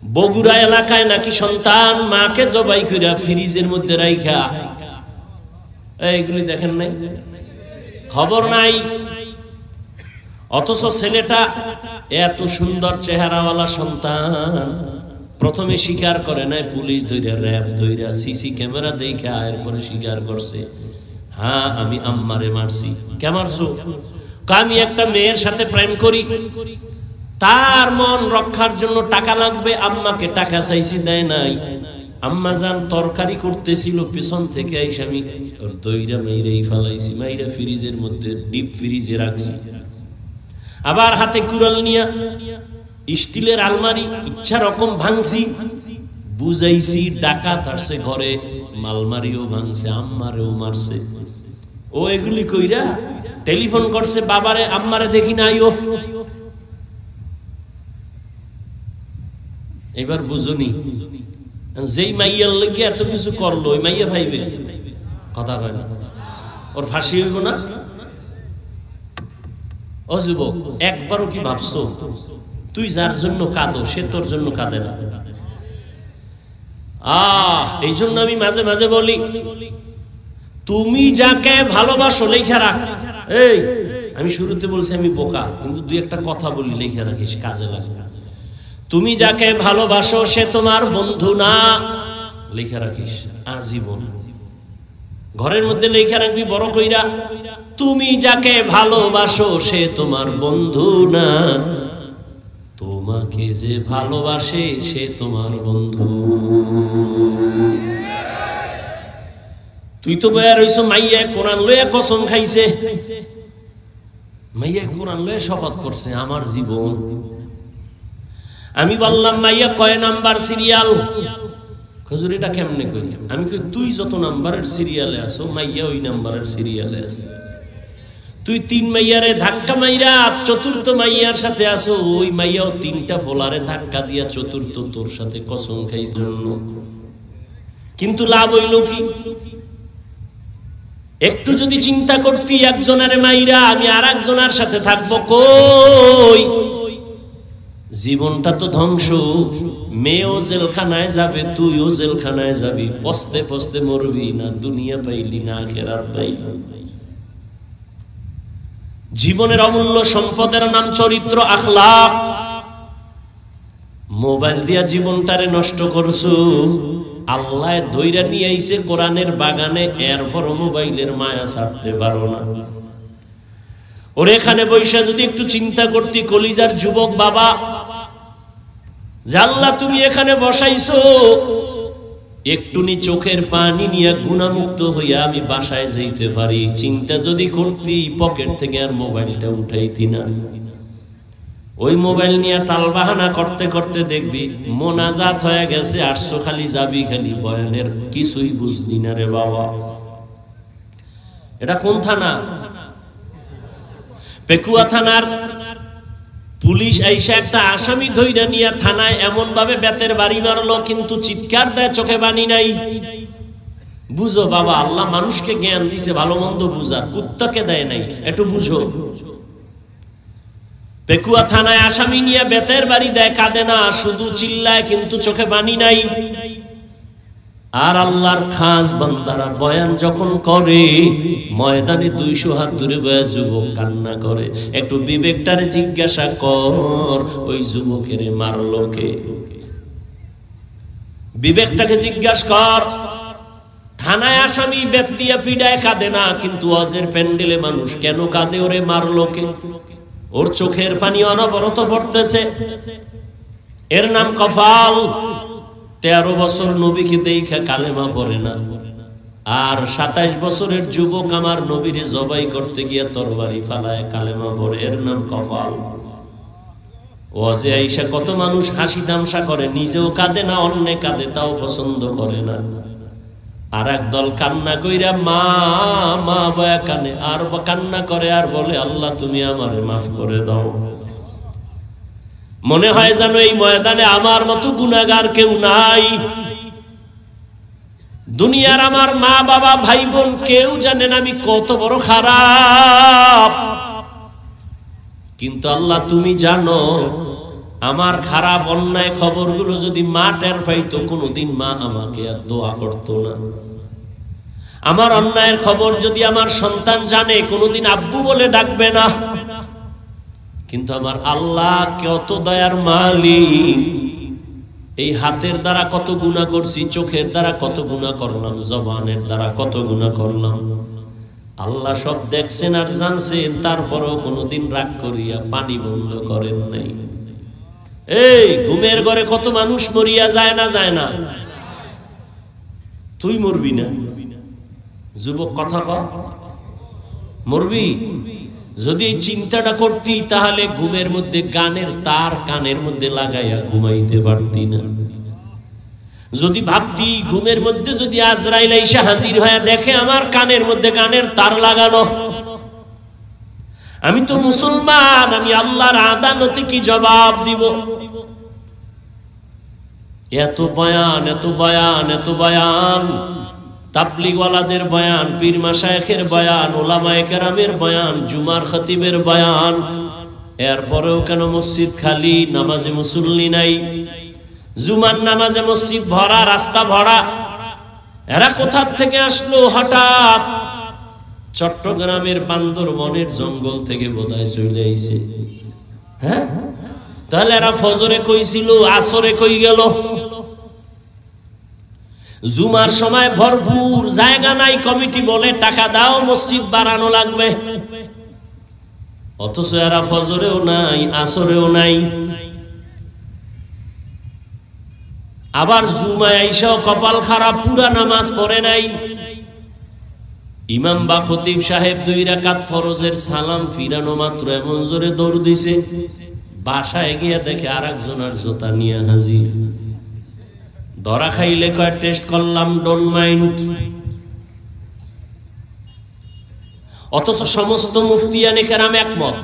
বগুড়া এলাকায় নাকি সন্তান মাকে জবাই কইরা ফ্রিজের মধ্যে রাইখা, এইগুলি দেখেন নাই, খবর নাই। অথচ ছেলেটা এত সুন্দর চেহারাওয়ালা সন্তান, প্রথমে স্বীকার করে নাই, পুলিশ ধইরা র‍্যাব ধইরা সিসি ক্যামেরা দেখা এরপরে স্বীকার করছে, হ্যাঁ আমি আম্মারে মারছি। কে মারছো? আমি একটা মেয়ের সাথে প্রেম করি, তার মন রক্ষার জন্য টাকা লাগবে, আম্মাকে টাকা চাইছি, দেয় নাই। আম্মা জান তরকারি করতেছিল, পিছন থেকে আইসা আমি দইরা মাইরাই ফালাইছি, মাইরা ফ্রিজের মধ্যে ডিপ ফ্রিজে রাখছি। আবার হাতে কুড়াল নিয়া স্টিলের আলমারি ইচ্ছা রকম ভাঙছি, বুঝাইছি ডাকাত আসছে ঘরে, মালমারিও ভাঙছে, আম্মারেও মারছে। ও এগুলি কইরা টেলিফোন করছে বাবারে, আম্মারে দেখি নাই। ও এবার বুঝুনি, যেই মাইয়ার লেগে এত কিছু করলো ওই মাইয়া ভাইবে, কথা হয় না, ওর ফাঁসি হইব না? ও যুবক, একবারও কি ভাবছো তুই যার জন্য কাঁদো সে তোর জন্য কাঁদে না? এই জন্য আমি মাঝে মাঝে বলি, তুমি যাকে ভালোবাসো লেখা রাখ। এই আমি শুরুতে বলছি আমি বোকা, কিন্তু দুই একটা কথা বলি লেখা রাখিস, কাজে লাগে। তুমি যাকে ভালোবাসো সে তোমার বন্ধু না, লেখা রাখিস আজীবন। ঘরের মধ্যে লেখা রাখবি বড় কইরা, তুমি যাকে ভালোবাসো সে তোমার বন্ধু না, তোমাকে যে ভালোবাসে সে তোমার বন্ধু। তুই তো বয়া রইছ মাইয়া কোরআন লইয়া কসম খাইছে, মাইয়া কোরআন লইয়া শপথ করছে আমার জীবন। আমি বললাম মাইয়া কয় নাম্বার সিরিয়াল? হুজুর এটা কেমনে কই? আমি কই তুই যত নাম্বারের সিরিয়ালে আছো মাইয়া ওই নাম্বারের সিরিয়ালে আছে। তুই 3 মাইয়ারে ধাক্কা মাইরা 4র্থ মাইয়ার সাথে আছো, ওই মাইয়াও 3টা ফোলারে ধাক্কা দিয়া 4র্থ তোর সাথে কসম খাইছ। কিন্তু লাভ হইল কি? একটু যদি চিন্তা করতি একজনের মাইরা আমি আর একজনের সাথে থাকবো, কই জীবনটা তো ধ্বংস। মেয়েও জেলখানায় যাবে, তুইও জেলখানায় যাবি, পস্তে পস্তে মরবি, না দুনিয়া পাইলি না আখিরাত পাইলি। জীবনের অমূল্য সম্পদের নাম চরিত্র, আখলাক। মোবাইল দিয়া জীবনটারে নষ্ট করছো। আল্লাহ ধইরা নিয়ে আইছে কোরআনের বাগানে, এরপর মোবাইলের মায়া ছাড়তে পারো না। ওর এখানে বৈশা যদি একটু চিন্তা করতি কলিজার যুবক বাবা, যে আল্লাহ তুমি এখানে বসাইছো, একটুনি চোখের পানি নিয়ে গুনাহমুক্ত হইয়া আমি বাসায় যাইতে পারি, চিন্তা যদি করতি পকেট থেকে আর মোবাইলটা উঠাইতি না। ওই মোবাইল নিয়ে টালবাহানা করতে করতে দেখবি মোনাজাত হয়ে গেছে, আসছো খালি যাবি খালি বয়ানের, কিছুই বুঝলি না রে বাবা। এটা কোন থানা? পেকুয়া থানার পুলিশ আইসা একটা আসামি ধইরা নিয়ে থানায় এমন ভাবে বেতের বাড়ি মারলো, কিন্তু চিৎকার দেয় চোখে বানি নাই। বুঝো বাবা, আল্লাহ মানুষকে জ্ঞান দিছে ভালো মন্দ বুঝার, কুত্তাকে দেয় নাই, একটু বুঝো। পেকুয়া থানায় আসামি নিয়ে বেতের বাড়ি দেয়, কাঁদে না, শুধু চিল্লায়, কিন্তু চোখে বানি নাই। আর আল্লাহর খাস বান্দারা বয়ান যখন করে, ময়দানে 200 হাত দূরে বয়া যুবক কান্না করে। একটু বিবেকটারে জিজ্ঞাসা কর, ওই যুবকের মারলো কে? বিবেকটাকে জিজ্ঞাসা কর। থানায় আসামি বেত দিয়া পিডায় কাঁদে না, কিন্তু ওয়াজের প্যান্ডেলে মানুষ কেন কাঁদে? ওরে মারলো কে? ওর চোখের পানি অনবরত পড়তেছে। এর নাম কফাল। 13 বছর নবীকে দেখা কালেমা পড়ে না, আর 27 বছরের যুবক আমার নবীরে জবাই করতে গিয়ে তরবারি ফালায় কালেমা পড়ে। এর নাম কফাল। ওয়াজে আইসা কত মানুষ হাসি তামসা করে, নিজেও কাঁদে না, অন্যে কাঁদে তাও পছন্দ করে না। আর একদল কান্না কইরা মা মা বয়া কানে, আর কান্না করে আর বলে আল্লাহ তুমি আমারে মাফ করে দাও। মনে হয় যেন এই ময়দানে আমার মতো গুনাহগার কেউ নাই। দুনিয়ার আমার মা বাবা ভাই বোন কেউ জানে না আমি কত বড় খারাপ, কিন্তু আল্লাহ তুমি জানো। আমার খারাপ অন্যায় খবরগুলো যদি মা টের পাইতো, কোনোদিন মা আমাকে আর দোয়া করতো না। আমার অন্যায়ের খবর যদি আমার সন্তান জানে, কোনোদিন আব্বু বলে ডাকবে না। কিন্তু আমার আল্লাহ কত দয়ার মালিক, এই হাতের দ্বারা কত গুনাহ করছি, চোখের দ্বারা কত গুনাহ করলাম, জবানের দ্বারা কত গুনাহ করলাম, আল্লাহ সব দেখছেন আর জানছেন। তারপরেও কোনোদিন রাগ করিয়া পানি বন্ধ করেন নাই। এই ঘুমের ঘরে কত মানুষ মরিয়া যায় না, যায় না? তুই মরবি না? যুবক কথা কও, মরবি? যদি এই চিন্তাটা করতি, তাহলে ঘুমের মধ্যে গানের তার কানের মধ্যে লাগাইয়া ঘুমাইতে পারতি না। যদি ভাবতি ঘুমের মধ্যে যদি আজরাইল আইসা হাজির হয়ে দেখে আমার কানের মধ্যে গানের তার লাগানো, আমি তো মুসলমান, আমি আল্লাহর আদালতে কি জবাব দিব? এত বয়ান, এত বয়ান, এত বয়ান, তাবলীগওয়ালাদের বয়ান, পীর মাশায়েখের বয়ান, উলামায়ে কেরামের বয়ান, জুমার খতিবের বয়ান, এরপরেও কেন মসজিদ খালি, নামাজে মুসল্লি নাই? জুমার নামাজে মসজিদ ভরা, রাস্তা ভরা। এরা কোথা থেকে আসলো হঠাৎ? চট্টগ্রামের বান্দরবনের জঙ্গল থেকে বোধহয় চলে আইছে। হ্যাঁ, তাহলে এরা ফজরে কইছিল, আসরে কই গেল? জুমার সময় ভরপুর জায়গা নাই, কমিটি বলে টাকা দাও, মসজিদ বাড়ানো লাগবে। অথচ এরা ফজরেও নাই, আসরেও নাই। আবার জুমায় আইসাও কপাল খারাপ, পুরা নামাজ পড়ে নাই। ইমাম বা খতিব সাহেব 2 রাকাত ফরজের সালাম ফিরানো মাত্র এমন জোরে দৌড় দিছে, বাসায় গিয়ে দেখে আরেকজনের জুতা নিয়ে হাজির। ধরা খাইলে কয় টেস্ট করলাম, ডোন্ট মাইন্ড। অথচ সমস্ত মুফতিয়ানে কেরাম একমত,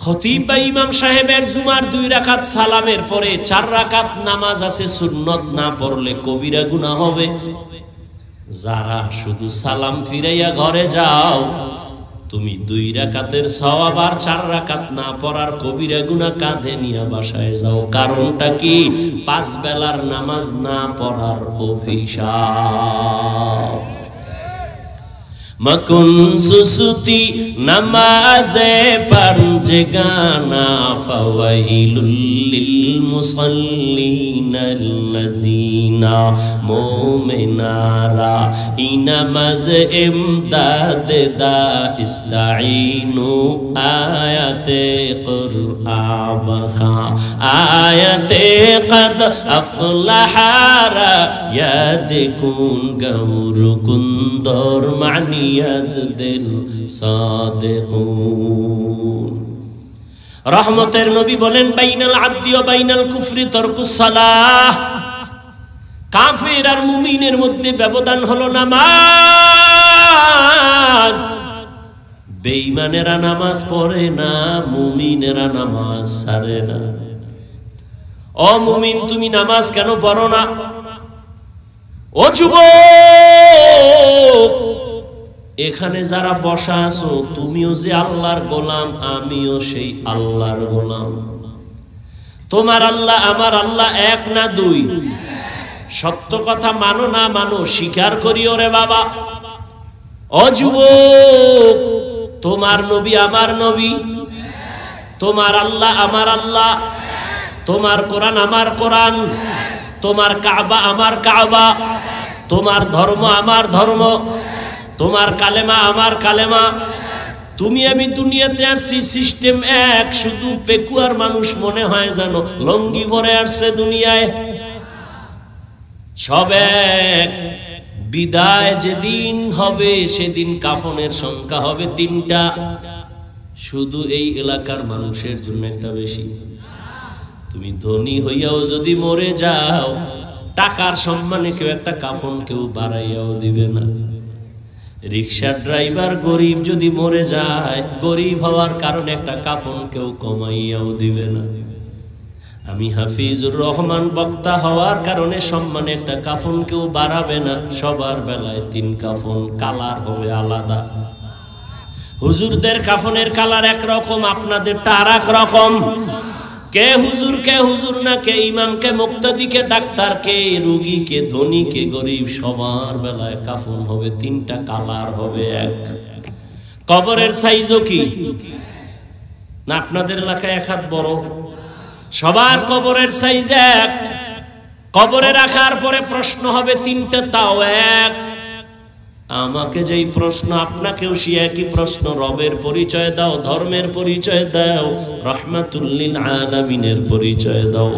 খতিব বা ইমাম সাহেবের জুমার 2 রাকাত সালামের পরে 4 রাকাত নামাজ আছে সুন্নত, না পড়লে কবিরা গুনাহ হবে। যারা শুধু সালাম ফিরাইয়া ঘরে যাও, তুমি 2 রাকাতের সওয়াব আর 4 রাকাত না পড়ার কবিরা গুনাহ কাঁধে নিয়ে বাসায় যাও। কারণটা কি? 5 বেলার নামাজ না পড়ার অভিশাপ। মকুন সুসুতি নামাজে পাঞ্জগানা ফাওয়াইলুল লিল মুসাল্লিনাল্লাযিনা মুমিনারা ইনামাজ ইমদাদ দা ইস্তাঈনু আয়াতে কুরআন খা আয়াতে কদ আফলাহারা ইয়াদকুন গৌর কুন্দর মানি রহমতের নবী বলেন, বাইনাল আবদি ওয়া বাইনাল কুফরি তারকুস সালাহ। কাফির আর মুমিনের মধ্যে ব্যবধান হলো নামাজ। বেঈমানেরা নামাজ পড়ে না, মুমিনেরা নামাজ ছাড়ে না। ও মুমিন, তুমি নামাজ কেন পড়ো না? ও যুবক, এখানে যারা বসা আছো, তুমিও যে আল্লাহর গোলাম, আমিও সেই আল্লাহর গোলাম। তোমার আল্লাহ আমার আল্লাহ এক না 2? সত্য কথা মানো না মানো, স্বীকার করিও রে বাবা। ও যুবক, তোমার নবী আমার নবী, তোমার আল্লাহ আমার আল্লাহ, তোমার কোরআন আমার কোরআন, তোমার কাবা আমার কাবা, তোমার ধর্ম আমার ধর্ম, তোমার কালেমা আমার কালেমা। তুমি আমি দুনিয়াতে আসছি, সিস্টেম এক, শুধু পেকুয়ার মানুষ মনে হয় জানো লঙ্গি পরে আসছে দুনিয়ায়। সব এক। বিদায় যেদিন হবে সেদিন কাফনের সংখ্যা হবে 3টা। শুধু এই এলাকার মানুষের জন্য একটা বেশি। তুমি ধনী হইয়াও যদি মরে যাও, টাকার সম্মানে কেউ একটা কাফন কেউ বাড়াইয়াও দিবে না। রিকশার ড্রাইভার গরিব যদি মরে যায়, গরিব হওয়ার কারণে একটা কাফন কেউ কমাইয়াও দিবে না। আমি হাফিজুর রহমান বক্তা হওয়ার কারণে সম্মানে একটা কাফন কেউ বাড়াবে না। সবার বেলায় 3 কাফন, কালার হবে আলাদা। হুজুরদের কাফনের কালার একরকম, আপনাদেরটা আর এক রকম। কে হুজুর না, কে ইমাম, কে মুক্তাদি, কে ডাক্তার, কে রোগী, কে ধনী, কে গরিব, সবার বেলায় কাফন হবে তিনটা, কালার হবে এক। কবরের সাইজও কি না? আপনাদের এলাকায় এক হাত বড়, সবার কবরের সাইজ এক। কবরে রাখার পরে প্রশ্ন হবে তিনটা, তাও এক। আমাকে যেই প্রশ্ন, আপনাকেও সে একই প্রশ্ন। রবের পরিচয় দাও, ধর্মের পরিচয় দাও, রাহমাতুল লিল আলামিনের পরিচয় দাও।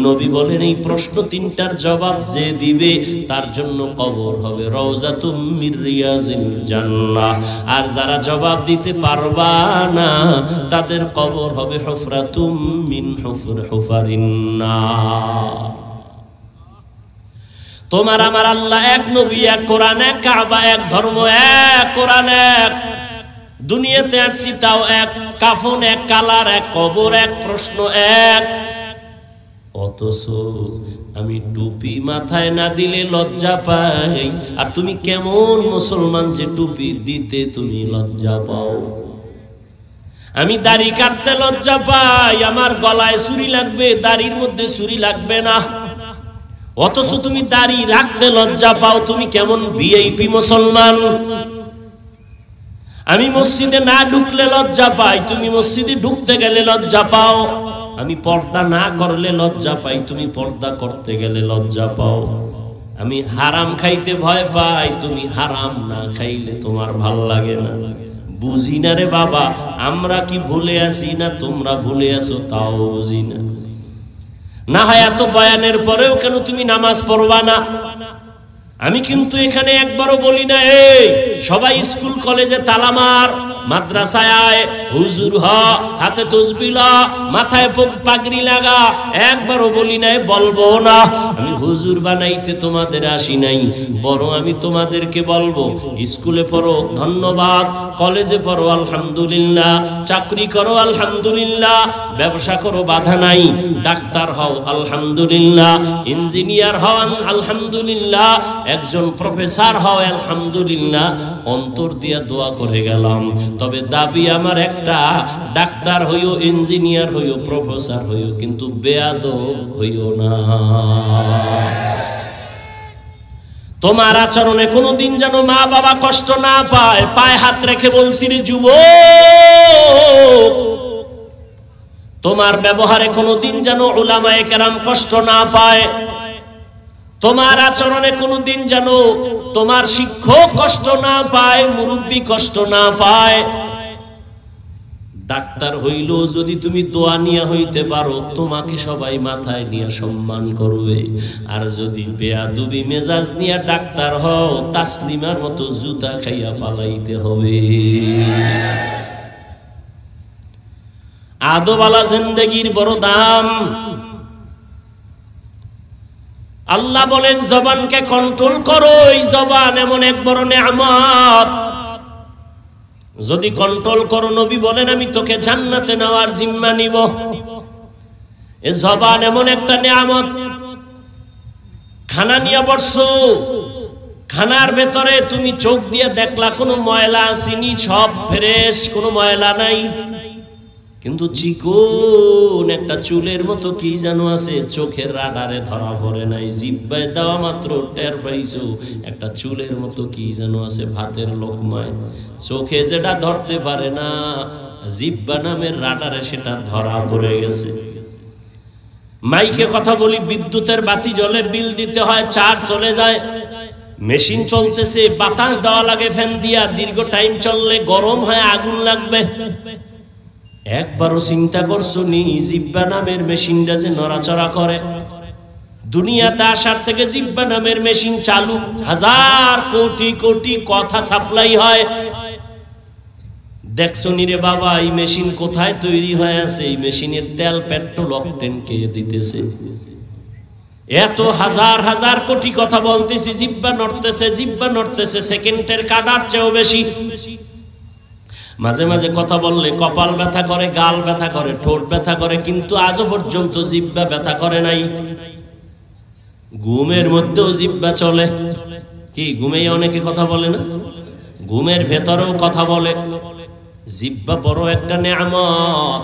নবী বলেন এই প্রশ্ন তিনটার জবাব যে দিবে তার জন্য কবর হবে রওজাতুম মির রিয়াজিল জান্নাহ। আর যারা জবাব দিতে পারবা না তাদের কবর হবে হুফরাতুম মিন হুফারিন নার। তোমার আমার আল্লাহ এক, নবী এক, কোরআন এক, কাবা এক, ধর্ম এক, কোরআন এক, দুনিয়াতে আসছি তাও এক, কাফন এক, কালার এক, কবর এক, প্রশ্ন এক। অথচ আমি টুপি মাথায় না দিলে লজ্জা পাই। আর তুমি কেমন মুসলমান যে টুপি দিতে তুমি লজ্জা পাও? আমি দাড়ি কাটতে লজ্জা পাই, আমার গলায় ছুরি লাগবে, দাড়ির মধ্যে ছুরি লাগবে না। অথচ তুমি দাড়ি রাখতে লজ্জা পাও। তুমি কেমন ভিআইপি মুসলমান? আমি মসজিদে না ঢুকলে লজ্জা পাই, তুমি মসজিদে ঢুকতে গেলে লজ্জা পাও। আমি পর্দা না করলে লজ্জা পাই, তুমি পর্দা করতে গেলে লজ্জা পাও। আমি হারাম খাইতে ভয় পাই, তুমি হারাম না খাইলে তোমার ভাল লাগে না। বুঝি না রে বাবা, আমরা কি ভুলে আসি না তোমরা ভুলে আসো তাও বুঝি না। না হয় এত বয়ানের পরেও কেন তুমি নামাজ পড়বা না? আমি কিন্তু এখানে একবারও বলি না এই সবাই স্কুল কলেজে তালা মার, মাদ্রাসায় আয়, হুজুর হ, হাতে তসবিহ ল, মাথায় পাগড়ি লাগা। একবারও বলি নাই, বলবো না। আমি হুজুর বানাইতে তোমাদের আসি নাই, বরং আমি তোমাদেরকে বলবো স্কুলে পড়ো ধন্যবাদ, কলেজে পড়ো আলহামদুলিল্লাহ, চাকরি করো আলহামদুলিল্লাহ, ব্যবসা করো বাধা নাই, ডাক্তার হও আলহামদুলিল্লাহ, ইঞ্জিনিয়ার হও আলহামদুলিল্লাহ, একজন প্রফেসর হও আলহামদুলিল্লাহ। অন্তর দিয়া দোয়া করে গেলাম। তবে দাবি আমার একটা, ডাক্তার হইও, ইঞ্জিনিয়ার হইও, প্রফেসর হইও, কিন্তু বেয়াদব হইও না। তোমার আচরণে কোনোদিন যেন মা বাবা কষ্ট না পায়। পায়ে হাত রেখে বলছি রে যুবক, তোমার ব্যবহারে কোনোদিন যেন উলামায়ে কেরাম কষ্ট না পায়। তোমার আচরণে কোনোদিন যেন তোমার শিক্ষক কষ্ট না পায়, মুরব্বী কষ্ট না পায়। ডাক্তার হইল যদি তুমি দোয়া নিয়ে হইতে পারো, তোমাকে সবাই মাথায় নিয়ে সম্মান করবে। আর যদি বেয়াদবি মেজাজ নিয়ে ডাক্তার হও, তাসলিমার মতো জুতা খাইয়া পালাইতে হবে। আদবালা জিন্দেগির বড় দাম। আল্লাহ বলেন জবানকে কন্ট্রোল করো। এই জবান এমন এক বড় নেয়ামত, যদি কন্ট্রোল করো নবী বলেন আমি তোকে জান্নাতে নেওয়ার জিম্মা নিব। এই জবান এমন একটা নেয়ামত। খানা নিয়ে বসছো, খানার ভেতরে তুমি চোখ দিয়ে দেখলা কোনো ময়লা আসেনি, সব ফ্রেশ, কোনো ময়লা নাই। কিন্তু চিকন একটা চুলের মতো কি যেন আছে, চোখের রাডারে ধরা পড়ে নাই, জিহ্বায় দেওয়া মাত্র টের পাইছো একটা চুলের মতো কি যেন আছে ভাতের লোকমায়। চোখে যেটা ধরতে পারে না, জিহ্বা নামের রাডারে সেটা ধরা পড়ে গেছে। মাইকে কথা বলি, বিদ্যুতের বাতি জ্বলে, বিল দিতে হয়, চার্জ চলে যায়, মেশিন চলতেছে, বাতাস দেওয়া লাগে ফ্যান দিয়া, দীর্ঘ টাইম চললে গরম হয়, আগুন লাগবে। একবারও চিন্তা করছো নি জিহ্বা নামের মেশিনটা যে নড়াচড়া করে? দুনিয়াতে আসার থেকে জিহ্বা নামের মেশিন চালু, হাজার কোটি কোটি কথা সাপ্লাই হয়। দেখছো নি রে বাবা এই মেশিন কোথায় তৈরি হয়ে আছে? এই মেশিনের তেল পেট্রোল অকটেন কে দিতেছে? এত হাজার হাজার কোটি কথা বলতেছি, জিহ্বা নড়তেছে, জিহ্বা নড়তেছে, সেকেন্ডের কাটার চেয়েও বেশি। মাঝে মাঝে কথা বললে কপাল ব্যথা করে, গাল ব্যথা করে, ঠোঁট ব্যথা করে, কিন্তু আজও পর্যন্ত জিহ্বা ব্যথা করে নাই। ঘুমের মধ্যেও জিহ্বা চলে। কি ঘুমেই অনেকে কথা বলে না? ঘুমের ভেতরেও কথা বলে। জিহ্বা বড় একটা নেয়ামত।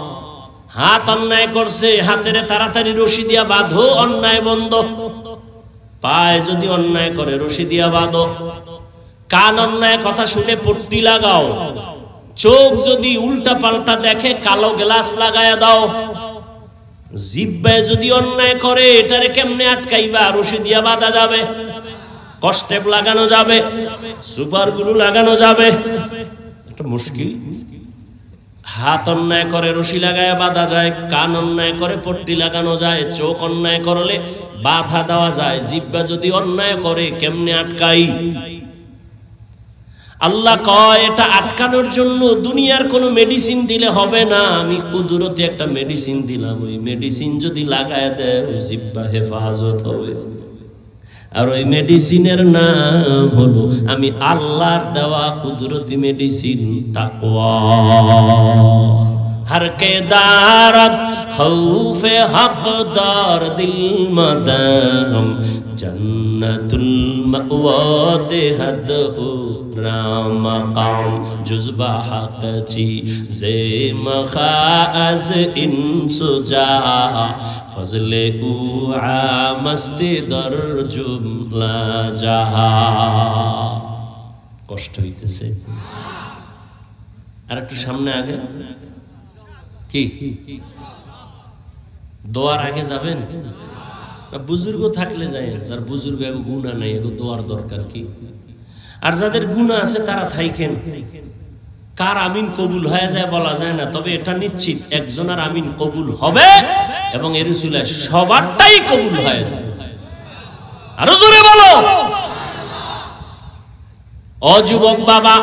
হাত অন্যায় করছে, হাতের তাড়াতাড়ি রশি দিয়া বাঁধো, অন্যায় বন্ধ। পায়ে যদি অন্যায় করে রশি দিয়া বাঁধো। কান অন্যায় কথা শুনে পট্টি লাগাও। চোখ যদি উল্টা পাল্টা দেখে কালো গ্লাস লাগায়া দাও। জিহ্বায় যদি অন্যায় করে এটারে কেমনে আটকাইবা? রশি দিয়া বাঁধা যাবে, কষ্টেপ লাগানো যাবে, সুপার গ্লু লাগানো যাবে, এটা মুশকিল। হাত অন্যায় করে রশি লাগায় বাঁধা যায়, কান অন্যায় করে পট্টি লাগানো যায়, চোখ অন্যায় করলে বাধা দেওয়া যায়। জিহ্বা যদি অন্যায় করে কেমনে আটকাই? আল্লাহ কয় এটা আটকানোর জন্য দুনিয়ার কোনো মেডিসিন দিলে হবে না, আমি কুদরতি একটা মেডিসিন দিলাম। ওই মেডিসিন যদি লাগায় দেয় জিহ্বা হেফাজত হবে। আর ওই মেডিসিনের নাম হলো আমি আল্লাহর দেওয়া কুদরতি মেডিসিন তাকওয়া। हर के दारत खौफे हकदार दिल मदाम जन्नतुल मअवा देहद राम मकाम जुज़बा हक ची जे मखाज इंसुजा फजले उआ मस्ती दर जुमला जहा। কষ্ট হইতেছে আর একটু সামনে আগে কি দোয়ার আগে যাবেন? বুজুর্গ থাকলে যায়, যার বুজুর্গ গুনাহ নাই এগো দোয়ার দরকার কি? আর যাদের গুনাহ আছে তারা থাইকেন। কার আমিন কবুল হয়ে যায় বলা যায় না, তবে এটা নিশ্চিত একজনের আমিন কবুল হবে এবং এর উসিলায় সবারটাই কবুল হয়ে যায়। আরো জোরে বলো। ও যুবক বাবা,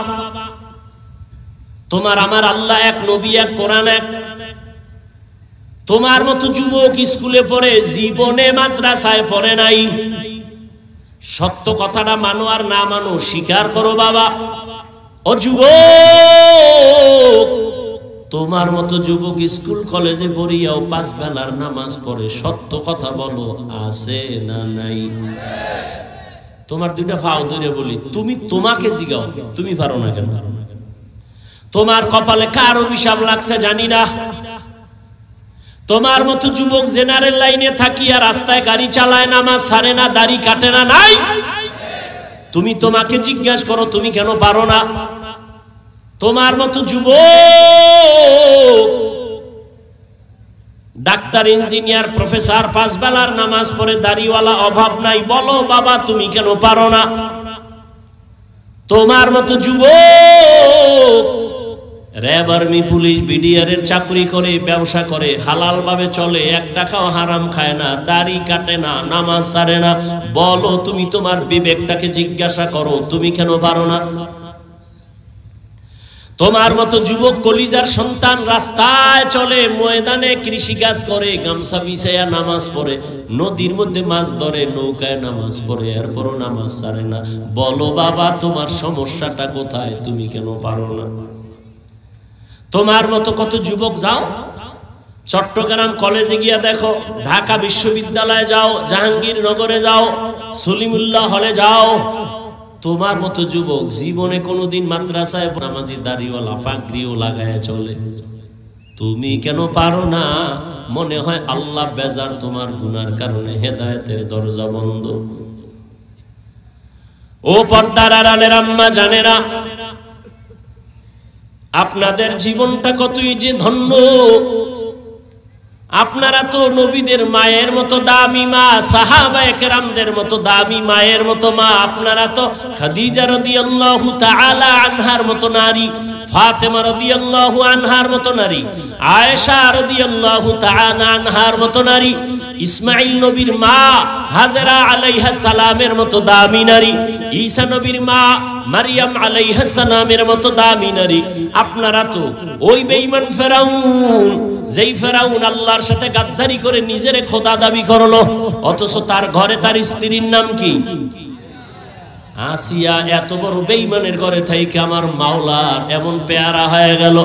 তোমার আমার আল্লাহ এক, নবী এক, কোরআন এক। তোমার মতো যুবক স্কুলে পড়ে জীবনে মাদ্রাসায় পড়ে নাই। সত্য কথাটা মানো আর না মানো স্বীকার করো বাবা। ও যুবক, তোমার মতো যুবক স্কুল কলেজে পড়িয়াও 5 বেলার নামাজ পড়ে, সত্য কথা বলো আছে না নাই? তোমার দুইটা ফাও ধরে বলি, তুমি তোমাকে জিগাও তুমি পারো না কেন? তোমার কপালে কার অভিশাপ লাগছে জানি না। তোমার মতো যুবক জেনারেল লাইনে থাকিয়া রাস্তায় গাড়ি চালায়, নামাজ ছাড়ে না, দাড়ি কাটে না, নাই? তুমি তোমাকে জিজ্ঞাসা করো তুমি কেন পারো না? তোমার মতো যুবক ডাক্তার, ইঞ্জিনিয়ার, প্রফেসর 5 বেলার নামাজ পড়ে, দাড়িওয়ালা, অভাব নাই, বলো বাবা তুমি কেন পারো না? তোমার মতো যুবক র‍্যাব, আর্মি, পুলিশ, বিডিআর এর চাকরি করে, ব্যবসা করে, হালাল ভাবে চলে, 1 টাকাও হারাম খায় না, দাড়ি কাটে না, নামাজ ছাড়ে না, বলো তুমি তোমার বিবেকটাকে জিজ্ঞাসা করো তুমি কেন পারো না? তোমার মতো যুবক কলিজার সন্তান রাস্তায় চলে, ময়দানে কৃষিকাজ করে, গামছা বিছায়া নামাজ পড়ে, নদীর মধ্যে মাছ ধরে, নৌকায় নামাজ পড়ে, এরপরও নামাজ ছাড়ে না, বলো বাবা তোমার সমস্যাটা কোথায়? তুমি কেন পারো না? তোমার মতো কত যুবক যাও চট্টগ্রাম কলেজে গিয়া দেখো, ঢাকা বিশ্ববিদ্যালয়ে যাও, জাহাঙ্গীরনগরে যাও, সলিমুল্লাহ হলে যাও, তোমার মতো যুবক জীবনে কোনোদিন মাদ্রাসায় নামাজি, দাড়িওয়ালা, পাগড়িও লাগায় চলে, তুমি কেন পারো না? মনে হয় আল্লাহ বেজার তোমার গুনার কারণে, হেদায়েতের দরজা বন্ধ। ও পর্দার আড়ালের আম্মা জানেরা, আপনাদের জীবনটা কতই যে ধন্য। আপনারা তো নবীদের মায়ের মতো দামি মা, সাহাবায়ে কেরামদের মতো দামি মায়ের মতো মা। আপনারা তো খাদিজা রাদিয়াল্লাহু তাআলা আনহার মতো নারী, ফাতেমা রাদিয়াল্লাহু আনহার মতো নারী, আয়েশা রাদিয়াল্লাহু তাআলা আনহার মতো নারী, ইসমাঈল নবীর মা হাজরা আলাইহা সালামের মতো দামি নারী, ঈসা নবীর মা মারিয়াম আলাইহা সালামের মতো দামি নারী। আপনারা তো ওই বেঈমান ফেরাউন, যেই ফেরাউন আল্লাহর সাথে গাদ্দারি করে নিজেরে খোদা দাবি করলো, অথচ তার ঘরে তার স্ত্রীর নাম কি? আসিয়া। এত বড় বেঈমানের ঘরে থাইকে আমার মাওলা এমন পেয়ারা হয়ে গেল।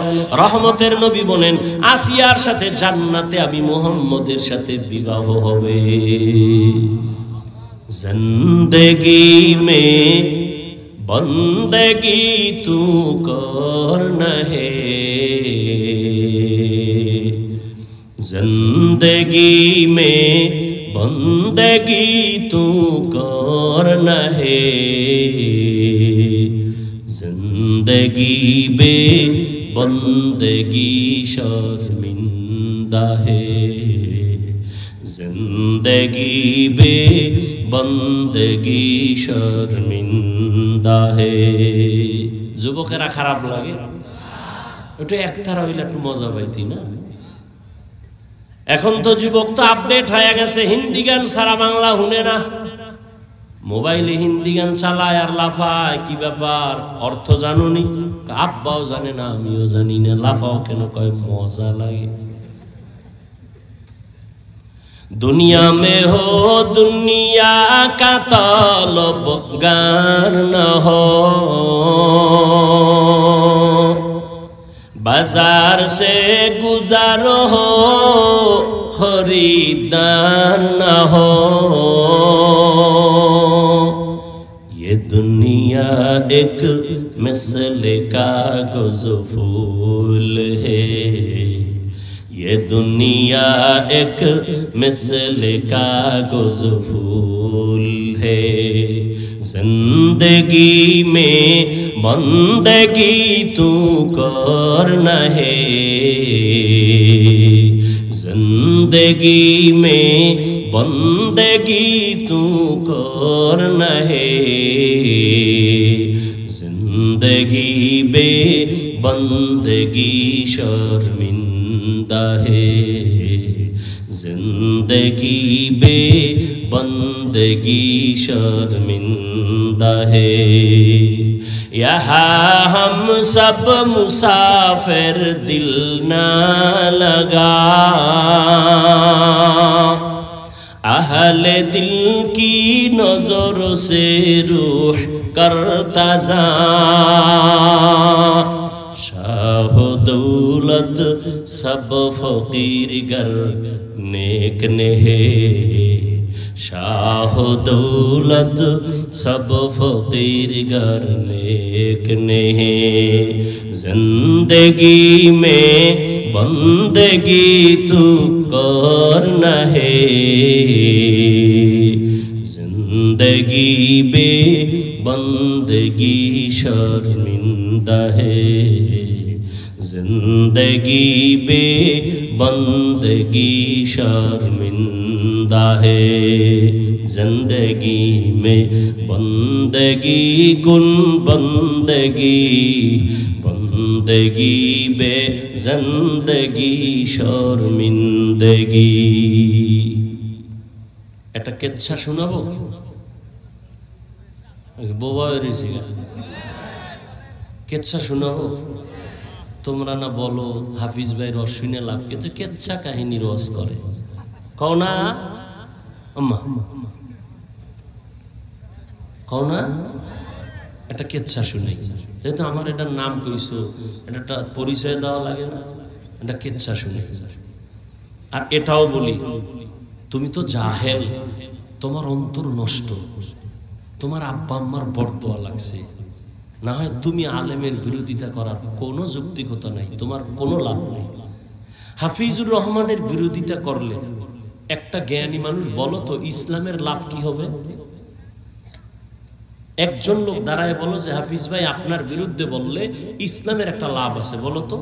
রহমতের নবী বলেন, আসিয়ার সাথে জান্নাতে আমি মুহাম্মদের সাথে বিবাহ হবে। জিন্দেগি মে বন্দেগি তু করনা হে, जिंदगी में बंदगी तू करना है, जिंदगी बे बंदगी शर्मिंदा है, जिंदगी बे बंदगी शर्मिंदा है। যুবকেরা খারাপ লাগে, ওটা একতারা হইলে একটু মজা পাইতি না। এখন তো যুবক তো আপডেট হয়ে গেছে, হিন্দি গান সারা বাংলা শুনে না, মোবাইলে হিন্দি গান চালায় আর লাফায়। কি ব্যাপার, অর্থ জানুনি? আব্বাও জানে না, আমিও জানি না, লাফাও কেন? কয় মজা লাগে। दुनिया में हो दुनिया का तलबगार न हो, बाजार से गुजार हो खरीदार न हो। ये दुनिया एक मिसल कागज फूल है, ये दुनिया एक मिसल कागज फूल है। जिंदगी में बंदगी तू करना है, जिंदगी में बंदगी तू करना है, जिंदगी बे बंदगी शर्मिंदा है, जिंदगी बे बंदगी शर्मिंदा है। यहाँ हम सब मुसाफिर, दिल ना लगा, अहले दिल की नजर से रूह करता जा। शाह दौलत सब फकीर गर नेक ने है, शाह दौलत सब फकीर गर नेक ने है। जिंदगी में बंदगी तू करना है, जिंदगी बे बंदगी शर्मिंदा है, जिंदगी बे बंदगी शर्मिंदा है। जिंदगी में बंदगी कुन बंदगी, बंदगी बे जिंदगी शर्मिंदगी। একটা কেচ্ছা শোনাবো, বোবা হয়েছে কেচ্ছা শোনাবো। তোমরা না বলো হাফিজ ভাই রস শুনে লাভ, কিন্তু কেচ্ছা কাহিনী রস করে, কও না আম্মা, কও না? একটা কেচ্ছা শুনাই, যেহেতু আমার এটার নাম কইছো, এটা একটা পরিচয় দেওয়া লাগে না? এটা কেচ্ছা শুনাই। আর এটাও বলি, তুমি তো জাহেল, তোমার অন্তর নষ্ট, তোমার আব্বা আম্মার বরদোয়া লাগছে, না হয় তুমি আলেমের বিরোধিতা করার কোনো যৌক্তিকতা নাই, তোমার কোনো লাভ নেই। হাফিজুর রহমানের বিরোধিতা করলে একটা জ্ঞানী মানুষ বলো তো ইসলামের লাভ কি হবে? একজন লোক দাঁড়ায় বলো যে হাফিজ ভাই আপনার বিরুদ্ধে বললে ইসলামের একটা লাভ আছে, বলো তো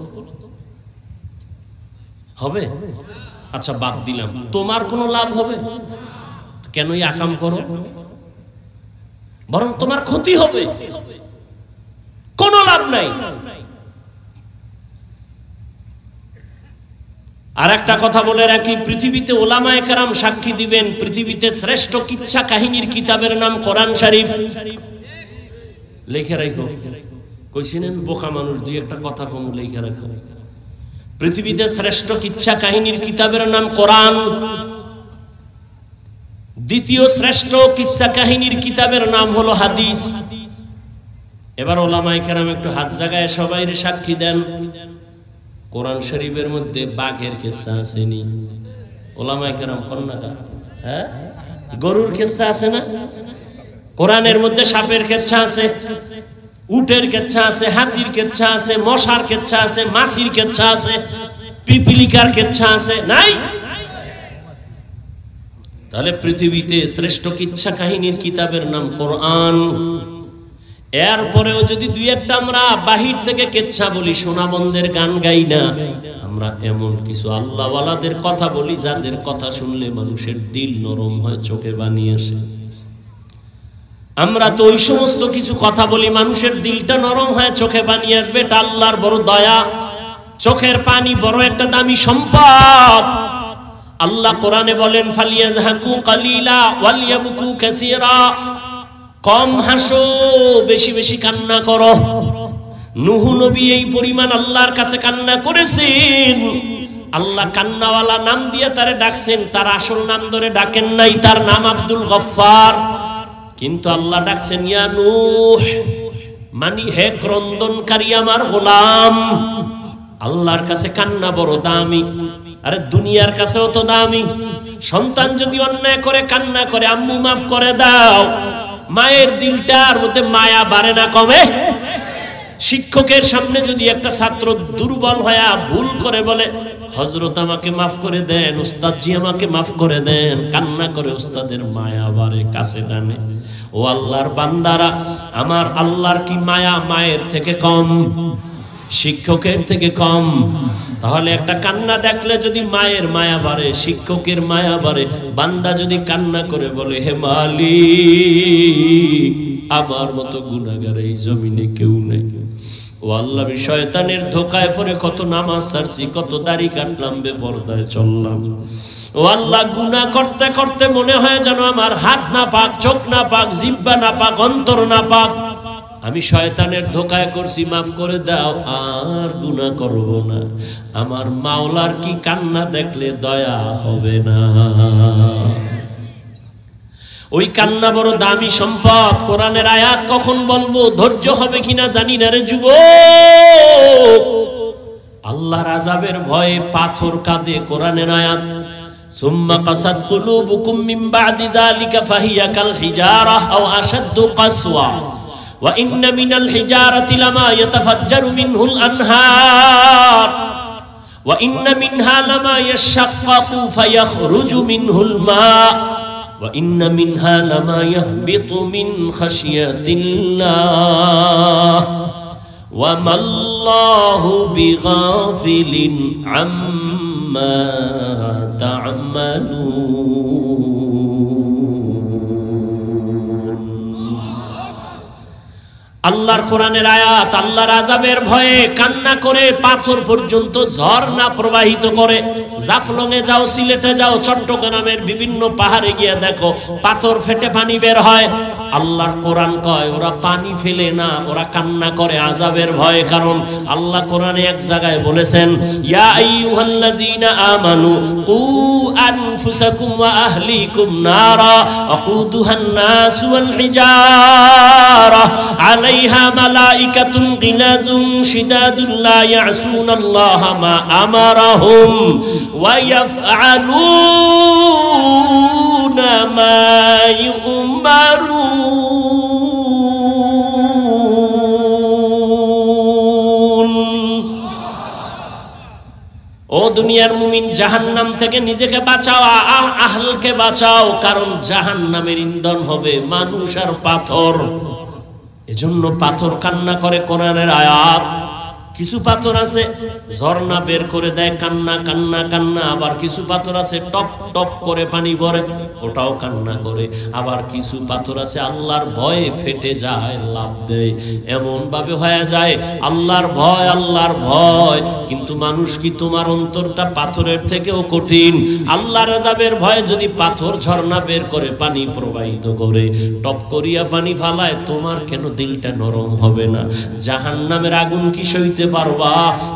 হবে? আচ্ছা বাদ দিলাম, তোমার কোনো লাভ হবে? কেনই আকাম করো, বরং তোমার ক্ষতি হবে, কোনো লাভ নাই। আর একটা কথা বলে রাখি, পৃথিবীতে ওলামায়ে কেরাম সাক্ষী দিবেন, পৃথিবীতে শ্রেষ্ঠ কিচ্ছা কাহিনীর কিতাবের নাম কোরআন শরীফ। লিখে রাখো, কইছিলেন বোকা মানুষ, দুই একটা কথা কম লিখে রাখো। পৃথিবীতে শ্রেষ্ঠ কিচ্ছা কাহিনীর কিতাবের নাম কোরআন, দ্বিতীয় শ্রেষ্ঠ কিচ্ছা কাহিনীর কিতাবের নাম হলো হাদিস। এবার ওলামায়ে কেরাম একটু হাত জাগায় সবাই সাক্ষী দেন, কোরআন শরীফের মধ্যে বাঘের কিচ্ছা আসেনি? ওলামায়ে কেরাম করেন না? হ্যাঁ, গরুর কিচ্ছা আছে না? কোরআনের মধ্যে সাপের কিচ্ছা আছে, উটের কিচ্ছা আছে, হাতির কিচ্ছা আছে, মশার কিচ্ছা আছে, মাছির কিচ্ছা আছে। পিপিলিকার কিচ্ছা আছে? নাই। তাহলে পৃথিবীতে শ্রেষ্ঠ কিচ্ছা কাহিনীর কিতাবের নাম কোরআন। এরপরেও যদি দুই একটা আমরা বাহির থেকে কিচ্ছা বলি, সোনাবন্ধের গান গাই না, আমরা এমন কিছু আল্লাহওয়ালাদের কথা বলি যাদের কথা শুনলে মানুষের দিল নরম হয়, চোখে পানি আসে। আমরা তো ওই সমস্ত কিছু কথা বলি মানুষের দিলটা নরম হয়, চোখে পানি আসবে। এটা আল্লাহর বড় দয়া। চোখের পানি বড় একটা দামি সম্পদ। আল্লাহ কোরআনে বলেন, ফালিয়াজহাকু কালিলা ওয়ালিয়াবকু কাসীরা, কম হাসো, বেশি বেশি কান্না করো। নূহ নবী এই পরিমাণ আল্লাহর কাছে কান্না করেছেন। আল্লাহ কান্নাওয়ালা নাম দিয়ে তারে ডাকছেন, তার আসল নাম ধরে ডাকেন নাই। তার নাম আব্দুল গফফার, কিন্তু আল্লাহ ডাকছেন ইয়া নূহ, মানি হে ক্রন্দনকারী আমার গোলাম। আল্লাহর কাছে কান্না বড় দামি। আরে দুনিয়ার কাছেও তো দামি। সন্তান যদি অন্যায় করে কান্না করে, আম্মু মাফ করে দাও, মায়ের দিলটার মধ্যে মায়া বাড়ে না কমে? শিক্ষকের সামনে যদি একটা ছাত্র দুর্বল হয়ে ভুল করে বলে, হযরত আমাকে মাফ করে দেন, উস্তাদজি আমাকে মাফ করে দেন, কান্না করে উস্তাদের মায়া বাড়ে, কাছে টানে। ও আল্লাহর বান্দারা, আমার আল্লাহর কি মায়া মায়ের থেকে কম? শিক্ষকের থেকে কম? তাহলে একটা কান্না দেখলে যদি মায়ের মায়া বাড়ে, শিক্ষকের মায়া বাড়ে, বান্দা যদি কান্না করে বলে, হে মালিক, আমার মতো গুনাহগার এই জমিনে কেউ নেই। ও আল্লাহ, শয়তানের ধোকায় পড়ে কত নামাজ ছাড়ছি, কত দাড়ি কাটলাম, বেপরদায় চললাম। ও আল্লাহ, গুনাহ করতে করতে মনে হয় যেন আমার হাত না পাক, চোখ না পাক, জিহ্বা না পাক, অন্তর না পাক। আমি শয়তানের ধোকায় করছি, মাফ করে দাও, আর গুনাহ করব না। আমার মাওলার কি কান্না দেখলে দয়া হবে না? ওই কান্না বড় দামি সম্পদ। কোরআনের আয়াত কখন বলবো, ধৈর্য হবে কিনা জানি না রে যুবক। আল্লাহর আযাবের ভয়ে পাথর কাঁদে। কোরআনের আয়াত, সুম্মা কাসাত কুলুবুকুম মিন বাদি যালিকা ফাহিয়া কাল হিজারা আও আশাদ্দু কাসওয়া ওয়া ইন্না মিনাল হিজারাতি লামা ইয়াতাফাজ্জারু মিনহুল আনহার ওয়া ইন্না মিনহা লামা ইয়াশাক্কাকু ফায়াখরুজু মিনহুল মা ওয়া ইন্না মিনহা লামা ইয়াহবিতু মিন খাশিয়াতিল্লাহ ওয়া মাল্লাহু বিগাফিলিন আম্মা তা'মালুন। আল্লাহর কোরআনের আয়াত, আল্লাহর আযাবের ভয়ে কান্না করে পাথর পর্যন্ত ঝর্ণা প্রবাহিত করে। জাফলংয়ে যাও, সিলেটে যাও, চট্টগ্রামের বিভিন্ন পাহাড়ে গিয়ে দেখো পাথর ফেটে পানি বের হয়। আল্লাহর কোরআন কয় ওরা পানি ফেলে না, ওরা কান্না করে আযাবের ভয়ে। কারণ আল্লাহ কোরআনে এক জায়গায় বলেছেন, ইয়া আইয়ুহাল্লাযীনা আমানু কু আনফুসাকুম ওয়া আহলিকুম নারা আকুদুহান নাস ওয়াল হিজারা আলাইহা মালাইকাতুন গিলাযুন শিদাদুন লা ইয়াসুনাল্লাহা মা আমারাহুম ওয়া ইয়াফআলুনা মা ইউমারুন। ও দুনিয়ার মুমিন, জাহান্নাম থেকে নিজেকে বাঁচাও, আহলকে বাঁচাও। কারণ জাহান্নামের ইন্ধন হবে মানুষ আর পাথর। এজন্য পাথর কান্না করে। কোরআনের আয়াত, কিছু পাথর আছে ঝর্ণা বের করে দেয়, কান্না কান্না কান্না। আবার কিছু পাথর আছে টপ টপ করে পানি পড়ে, ওটাও কান্না করে। আবার কিছু পাথর আছে আল্লাহর ভয়ে ফেটে যায়, লাফ দেয়। এমন ভাবে হয়ে যায় আল্লাহর ভয়, আল্লাহর ভয়। কিন্তু মানুষ কি, তোমার অন্তরটা পাথরের থেকেও কঠিন। আল্লাহর আযাবের ভয়ে যদি পাথর ঝর্ণা বের করে পানি প্রবাহিত করে, টপ করিয়া পানি ফালায়, তোমার কেন দিলটা নরম হবে না? জাহান্নামের আগুন কি সইতে পারবা?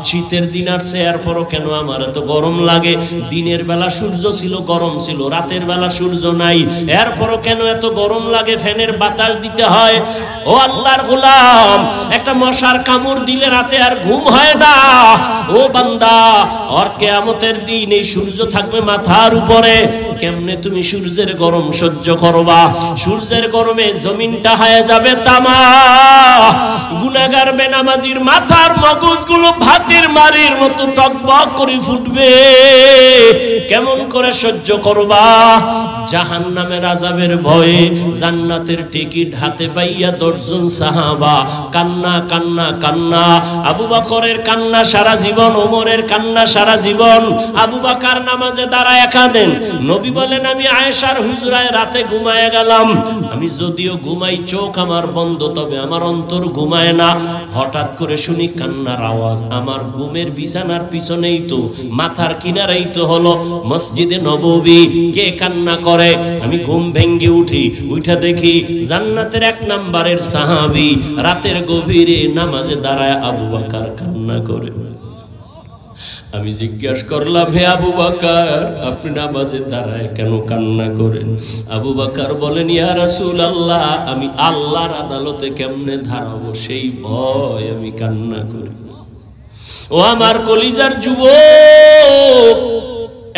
শীতের দিন আসছে, এরপরও কেন আমার এত গরম লাগে? দিনের বেলা সূর্য ছিল, গরম ছিল, রাতের বেলা সূর্য নাই, এরপরও কেন এত গরম লাগে? ফ্যানের বাতাস দিতে হয়। ও আল্লাহর গোলাম, একটা মশার কামড় দিলে রাতে আর ঘুম হয় না। ও বান্দা, আর কিয়ামতের দিন এই সূর্য থাকবে মাথার উপরে, কেমনে তুমি সূর্যের গরম সহ্য করবা? সূর্যের গরমে জমিনটা হয়ে যাবে তামা। গুনাহগার বেনামাজির মাথার মগজ মগজগুলো ভাতের মারির মতো টকবক করে ফুটবে। কেমন করে সহ্য করবা? জাহান্নামের আযাবের ভয়ে জান্নাতের টিকিট হাতে পাইয়া 10 জন সাহাবা কান্না কান্না কান্না। আবু বকরের কান্না সারা জীবন, ওমরের কান্না সারা জীবন। আবু বকর নামাজে দাঁড়ায় কাঁদেন। নবী বলেন, আমি আয়েশার হুজরায় রাতে ঘুমায় গেলাম। আমি যদিও ঘুমাই, চোখ আমার বন্ধ, তবে আমার অন্তর ঘুমায় না। হঠাৎ করে শুনি কান্নার আওয়াজ। আমার ঘুমের বিছানার পিছনেই তো, মাথার কিনারেই তো হলো মসজিদে নববী। কে কান্না করে? আমি ঘুম ভেঙ্গে উঠি, উঠা দেখি জান্নাতের 1 নম্বরের সাহাবী রাতের গভীরে নামাজে দাঁড়ায় আবু বকর কান্না করে। আমি জিজ্ঞাসা করলাম, হে আবু বকর, আপনি নামাজে দাঁড়ায় কেন কান্না করেন? আবু বকর বলেন, ইয়া রাসূলুল্লাহ, আমি আল্লাহর আদালতে কেমনে দাঁড়াবো সেই ভয় আমি কান্না করি। ও আমার কলিজার যুবক,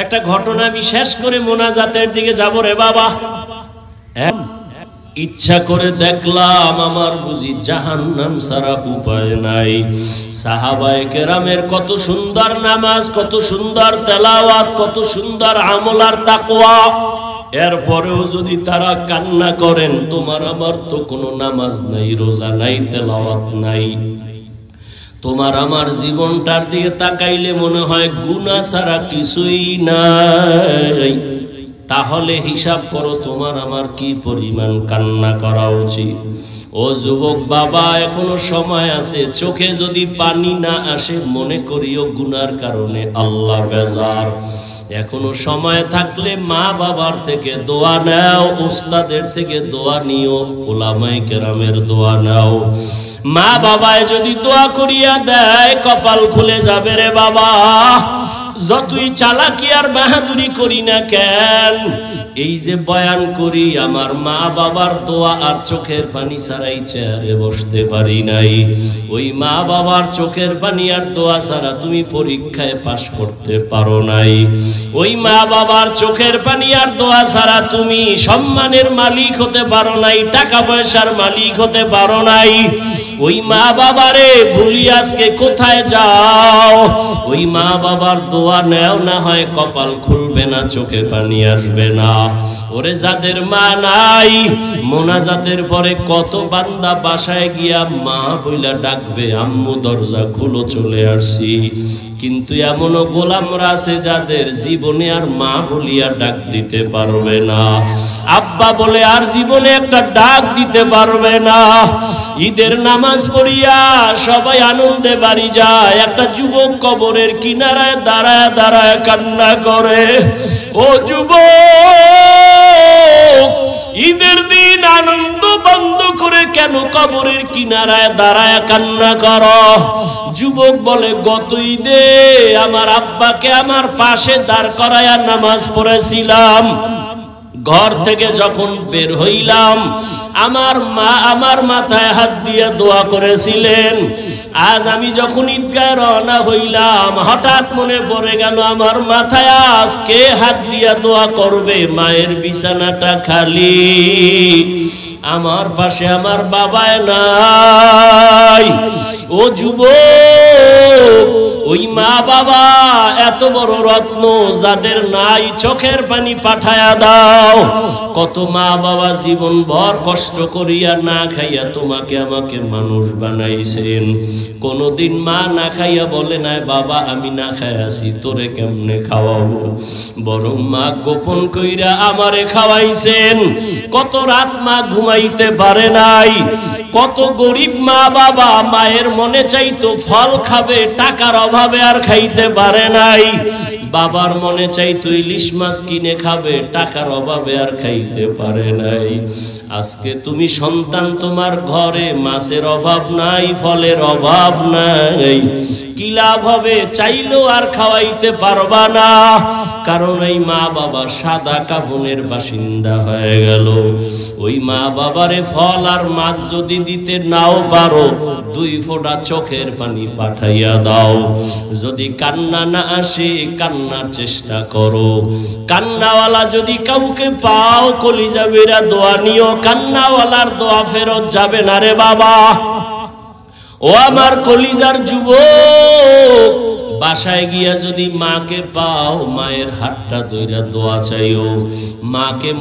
একটা ঘটনা আমি শেষ করে মোনাজাতের দিকে যাব রে বাবা। ইচ্ছা করে দেখলাম আমার বুঝি জাহান্নাম ছাড়া উপায় নাই। সাহাবায়ে কেরামের কত সুন্দর নামাজ, কত সুন্দর তেলাওয়াত, কত সুন্দর আমল আর তাকওয়া। এরপরেও যদি তারা কান্না করেন, তোমার আমার তো কোনো নামাজ নাই, রোজা নাই, তেলাওয়াত নাই। তোমার আমার জীবনটার দিকে তাকাইলে মনে হয় গুনাহ ছাড়া কিছুই নাই। তাহলে হিসাব করো তোমার আমার কি পরিমাণ কান্না করা উচিত। ও যুবক বাবা, এখনো সময় আছে। চোখে যদি পানি না আসে, মনে করিও গুনার কারণে আল্লাহ বেজার। এখনো সময় থাকলে মা বাবার থেকে দোয়া নাও, উস্তাদের থেকে দোয়া নিও, উলামায়ে কেরামের দোয়া নাও। মা বাবায় যদি দোয়া করিয়া দেয়, কপাল খুলে যাবে রে বাবা। যতই চালাকি আর বাহাদুরি করি না কেন, এই যে বয়ান করি, আমার মা বাবার দোয়া আর চোখের পানি ছাড়াই চেয়ারে বসতে পারি নাই। ওই মা বাবার চোখের পানি আর দোয়া ছাড়া তুমি পরীক্ষায় পাশ করতে পারো নাই। ওই মা বাবার চোখের পানি আর দোয়া ছাড়া তুমি সম্মানের মালিক হতে পারো নাই, টাকা পয়সার মালিক হতে পারো নাই। ওই মা বাবারে ভুলি আজকে কোথায় যাও? ওই মা বাবার দোয়া নেও, না হয় কপাল খুলবে না, চোখে পানি আসবে না। ওরে যাদের মা নাই, মোনাজাতের পরে কত বান্দা বাসায় গিয়া মা বইলা ডাকবে, আম্মু দরজা খুলো, চলে আসছি। কিন্তু এমনও গোলামরা আছে যাদের জীবনে আর মা বলিয়া ডাক দিতে পারবে না, আব্বা বলে আর জীবনে একটা ডাক দিতে পারবে না। ঈদের নামাজ পড়িয়া সবাই আনন্দে বাড়ি যায়, একটা যুবক কবরের কিনারায় দাঁড়ায় দাঁড়ায় কান্না করে। ও যুবক, ঈদের দিন আনন্দ বন্ধ করে কেন কবরের কিনারায় দাঁড়ায় কান্না করো? যুবক বলে, গত ঈদে আমার আব্বাকে আমার পাশে দাঁড় করায়া নামাজ পড়েছিলাম। ঘর থেকে যখন বের হইলাম, আমার মা আমার মাথায় হাত দিয়ে দোয়া করেছিলেন। আজ আমি যখন ঈদগাহে রওনা হইলাম, হঠাৎ মনে পড়ে গেল আমার মাথায় আজকে হাত দিয়ে দোয়া করবে। মায়ের বিছানাটা খালি, আমার পাশে আমার বাবায় নাই। ও যুবক, ওই মা বাবা এত বড় রত্ন যাদের নাই, চোখের পানি পাঠায়া দাও। কত মা বাবা জীবন ভর কষ্ট করিয়া না খাইয়া তোমাকে আমাকে মানুষ বানাইছেন। কোনদিন মা না খাইয়া বলে নাই, বাবা আমি না খাইয়াছি, তোরে কেমনে খাওয়াবো? বরং মা গোপন কইরা আমারে খাওয়াইছেন। কত রাত মা ঘুমাইতে পারে নাই। কত গরিব মা বাবা মায়ের মনে চাইতো ফল খাবে, টাকার অভাবে আর খাইতে পারে নাই। বাবার মনে চাইতো ইলিশ মাছ কিনে খাবে, টাকার অভাবে আর খাইতে পারে নাই। আজকে তুমি সন্তান, তোমার ঘরে মাছের অভাব নাই, ফলের অভাব নাই, কি লাভ হবে? চাইলেও আর খাওয়াইতে পারবা না, কারণ এই মা বাবা সাদা কাফনের বাসিন্দা হয়ে গেল। ওই মা বাবারে ফল আর মাছ যদি দিতে নাও পারো, 2 ফোঁটা চোখের পানি পাঠাইয়া দাও। যদি কান্না না আসে, কান্নার চেষ্টা করো। কান্নাওয়ালা যদি কাউকে পাও, কলিজা বেরা দোয়া নিও। কান্নাওয়ালার দোয়া ফেরত যাবে না রে বাবা। ও আমার কলিজার যুবক, বাসায় গিয়া যদি মাকে পাও, মায়ের হাতটা ধইরা দোয়া চাইও। মাকে